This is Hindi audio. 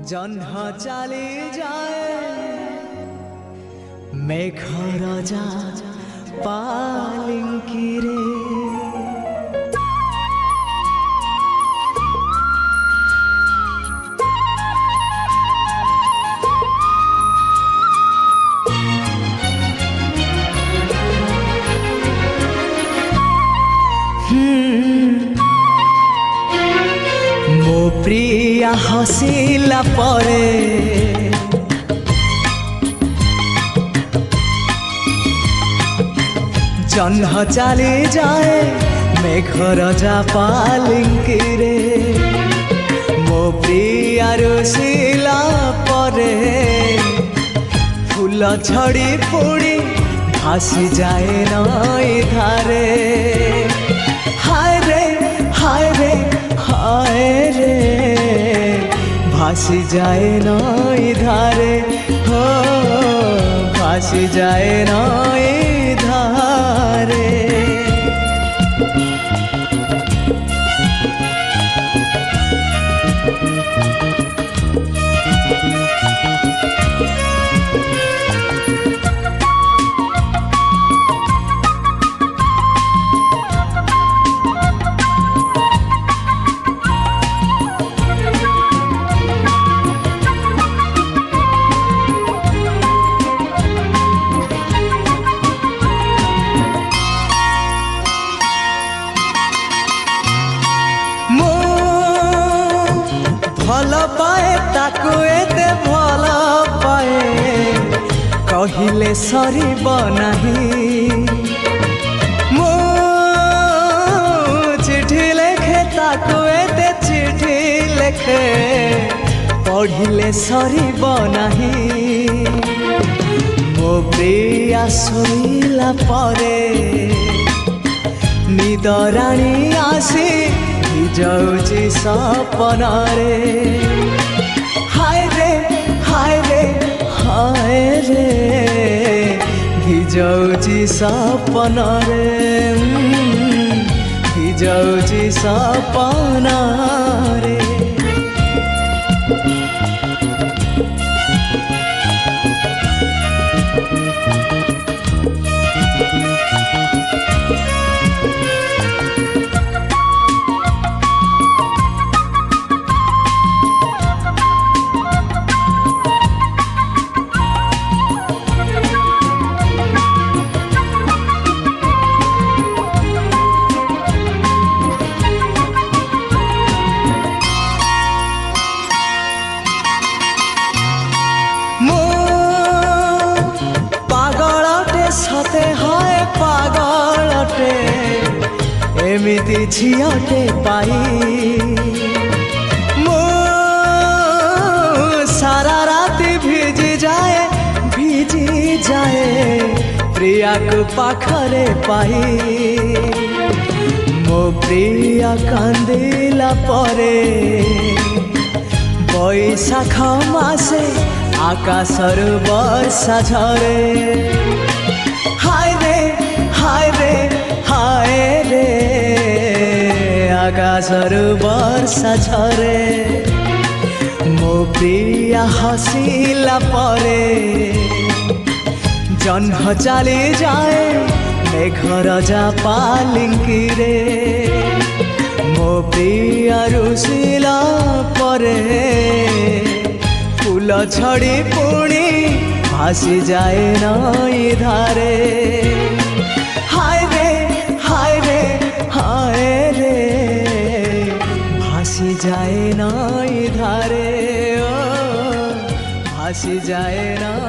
जन्ह चली जाए मेघ राजा पालिंकी रे। मो प्रिया हसिला परे जन्ह चली जाए मेघ राजा पालिंकी रे। मो प्रिया रुसिला परे फूल झड़ी पुड़ी भासी जाए नई धारे। हाय रे हाय रे हाय रे भासी जाए नई धारे। हो भासी जाए नई धारे। भल पाए ताकू एते भल पाए कहिले सरीब नाही। मो चिठी लेखे ताकू एते चिठी लेखे पढ़िले सरीब नाही। मो प्रिया सोइला परे निदराणी आसी जाऊची सपना रे। हाय रे हाय रे हाय रे भिजाऊची सपना रे। भिजाऊची सपना रे। सते हाय पागलटे एमिति झियटे पाई। मो सारा राति भिजी जाए प्रिया को पाखरे पाई। मो प्रिया कांदिला परे बैशाख मासे आकाशर वर्षा झरे। हाय रे हाय रे हाय रे आकाशर वर्षा झरे। मो प्रिया हसिला परे जन्ह चली जाए मेघ राजा पालिंकी रे। मो प्रिया रुसिला परे फूल झड़ी पुणी भासी जाए नई धारे। हाय रे हाय रे हाय रे भासी जाए नई धारे। ओ भासी जाए ना।